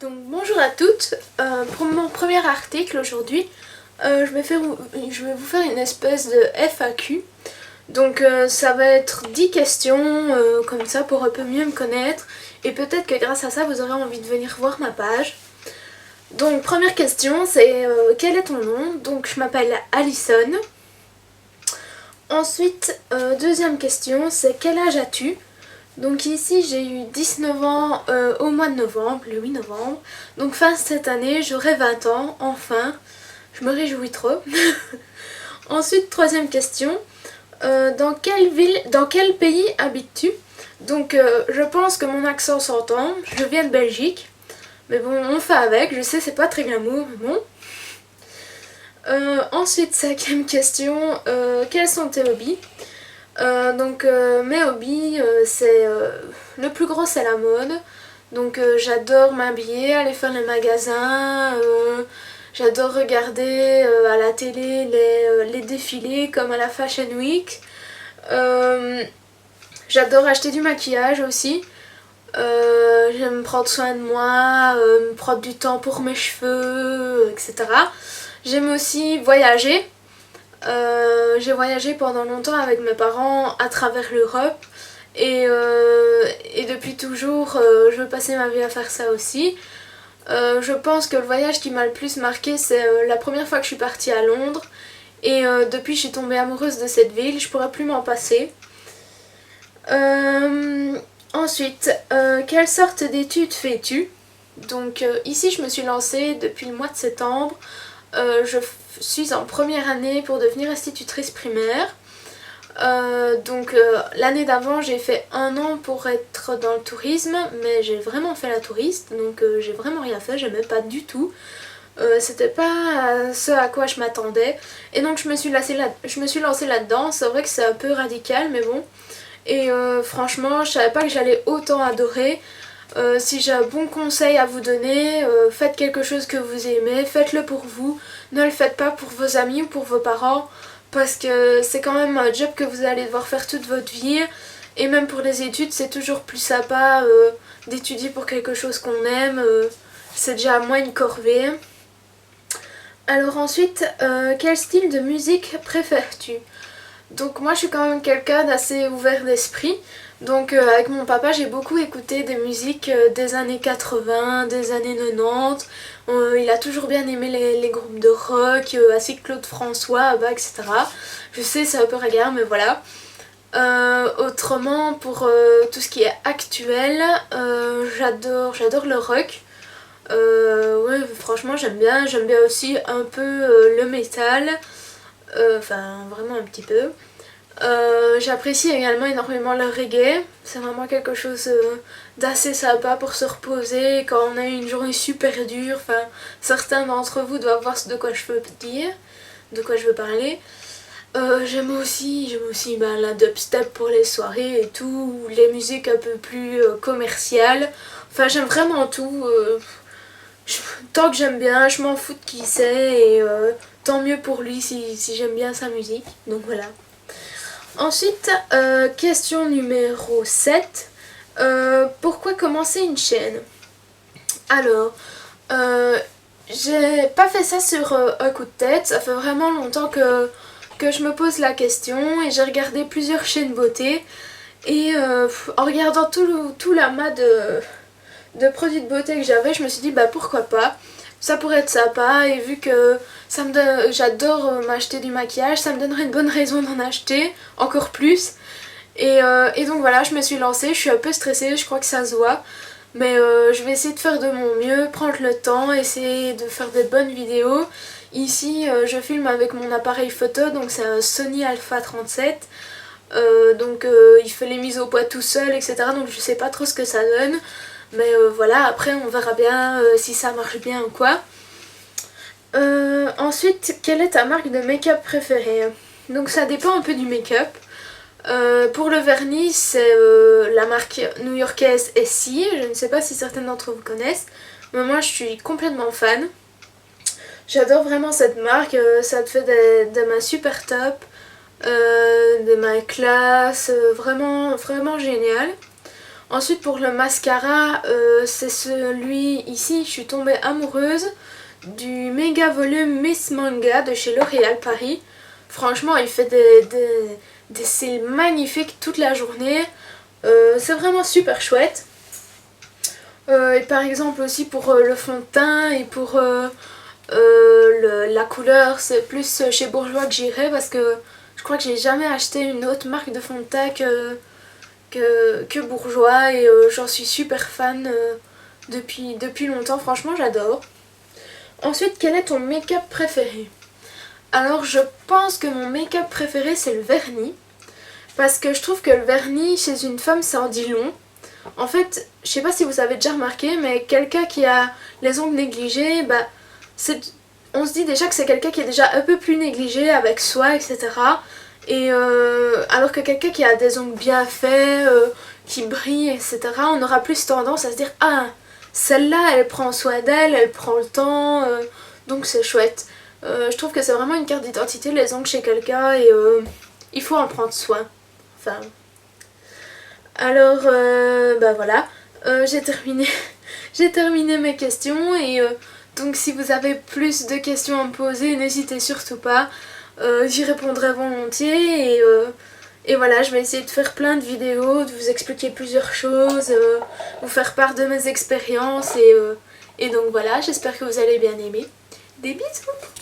Donc bonjour à toutes, pour mon premier article aujourd'hui, je vais vous faire une espèce de FAQ. Donc ça va être 10 questions comme ça pour un peu mieux me connaître et peut-être que grâce à ça vous aurez envie de venir voir ma page. Donc première question c'est quel est ton nom? Donc je m'appelle Alison. Ensuite deuxième question c'est quel âge as-tu? Donc ici j'ai eu 19 ans au mois de novembre, le 8 novembre. Donc fin cette année j'aurai 20 ans, enfin. Je me réjouis trop. Ensuite troisième question, dans quel pays habites-tu? Donc je pense que mon accent s'entend, je viens de Belgique. Mais bon on fait avec, je sais c'est pas très glamour, mais bon. Ensuite cinquième question, quels sont tes hobbies? Mes hobbies, le plus gros c'est la mode. Donc j'adore m'habiller, aller faire les magasins, j'adore regarder à la télé les défilés comme à la Fashion Week. J'adore acheter du maquillage aussi. J'aime prendre soin de moi, me prendre du temps pour mes cheveux, etc. J'aime aussi voyager. J'ai voyagé pendant longtemps avec mes parents à travers l'Europe et depuis toujours je veux passer ma vie à faire ça aussi. Je pense que le voyage qui m'a le plus marqué c'est la première fois que je suis partie à Londres et depuis je suis tombée amoureuse de cette ville, je pourrais plus m'en passer. Ensuite, quelle sorte d'études fais-tu? Donc ici je me suis lancée depuis le mois de septembre. Je suis en première année pour devenir institutrice primaire. L'année d'avant j'ai fait 1 an pour être dans le tourisme, mais j'ai vraiment fait la touriste, donc j'ai vraiment rien fait, j'aimais pas du tout. C'était pas ce à quoi je m'attendais, et donc je me suis lancée là-dedans. C'est vrai que c'est un peu radical, mais bon. Et franchement, je savais pas que j'allais autant adorer. Si j'ai un bon conseil à vous donner, faites quelque chose que vous aimez, faites-le pour vous, ne le faites pas pour vos amis ou pour vos parents, parce que c'est quand même un job que vous allez devoir faire toute votre vie, et même pour les études c'est toujours plus sympa d'étudier pour quelque chose qu'on aime, c'est déjà moins une corvée. Alors ensuite, quel style de musique préfères-tu? Donc moi je suis quand même quelqu'un d'assez ouvert d'esprit. Donc avec mon papa j'ai beaucoup écouté des musiques des années 80, des années 90. Il a toujours bien aimé les groupes de rock, ainsi que Claude François, Abba, etc. Je sais c'est un peu ringard mais voilà. Autrement pour tout ce qui est actuel, j'adore le rock. Ouais franchement j'aime bien aussi un peu le métal. Enfin vraiment un petit peu. J'apprécie également énormément le reggae, c'est vraiment quelque chose d'assez sympa pour se reposer quand on a eu une journée super dure. Enfin, certains d'entre vous doivent voir de quoi je veux dire, de quoi je veux parler. J'aime aussi la dubstep pour les soirées et tout, les musiques un peu plus commerciales. Enfin j'aime vraiment tout. Tant que j'aime bien, je m'en fous de qui c'est et tant mieux pour lui si j'aime bien sa musique. Donc voilà. Ensuite, question numéro 7. Pourquoi commencer une chaîne? Alors, j'ai pas fait ça sur un coup de tête, ça fait vraiment longtemps que je me pose la question et j'ai regardé plusieurs chaînes beauté et en regardant tout l'amas de produits de beauté que j'avais, je me suis dit bah pourquoi pas, ça pourrait être sympa et vu que j'adore m'acheter du maquillage, ça me donnerait une bonne raison d'en acheter encore plus. Et donc voilà, je me suis lancée, je suis un peu stressée, je crois que ça se voit. Mais je vais essayer de faire de mon mieux, prendre le temps, essayer de faire des bonnes vidéos. Ici, je filme avec mon appareil photo, donc c'est un Sony Alpha 37. Il fait les mises au point tout seul, etc. Donc je sais pas trop ce que ça donne. Mais voilà, après on verra bien si ça marche bien ou quoi. Ensuite, quelle est ta marque de make-up préférée? Donc ça dépend un peu du make-up. Pour le vernis, c'est la marque new-yorkaise Essie. Je ne sais pas si certains d'entre vous connaissent, mais moi je suis complètement fan. J'adore vraiment cette marque, ça te fait des mains super top, des mains classe, vraiment, vraiment génial. Ensuite pour le mascara, c'est celui ici, je suis tombée amoureuse du méga volume Miss Manga de chez L'Oréal Paris. Franchement il fait des cils magnifiques toute la journée, c'est vraiment super chouette. Et par exemple aussi pour le fond de teint et pour la couleur, c'est plus chez Bourjois que j'irai parce que je crois que j'ai jamais acheté une autre marque de fond de teint que Bourjois et j'en suis super fan depuis longtemps, franchement j'adore. Ensuite, quel est ton make-up préféré? Alors je pense que mon make-up préféré c'est le vernis, parce que je trouve que le vernis chez une femme ça en dit long. En fait, je sais pas si vous avez déjà remarqué, mais quelqu'un qui a les ongles négligés, bah, on se dit déjà que c'est quelqu'un qui est déjà un peu plus négligé avec soi, etc. Et alors que quelqu'un qui a des ongles bien faits, qui brillent, etc., on aura plus tendance à se dire « Ah, celle-là, elle prend soin d'elle, elle prend le temps, donc c'est chouette. » Je trouve que c'est vraiment une carte d'identité, les ongles chez quelqu'un, et il faut en prendre soin. Enfin... Alors, bah voilà, j'ai terminé, j'ai terminé mes questions et donc si vous avez plus de questions à me poser, n'hésitez surtout pas, j'y répondrai volontiers et voilà, je vais essayer de faire plein de vidéos, de vous expliquer plusieurs choses, vous faire part de mes expériences et donc voilà, j'espère que vous allez bien aimer. Des bisous!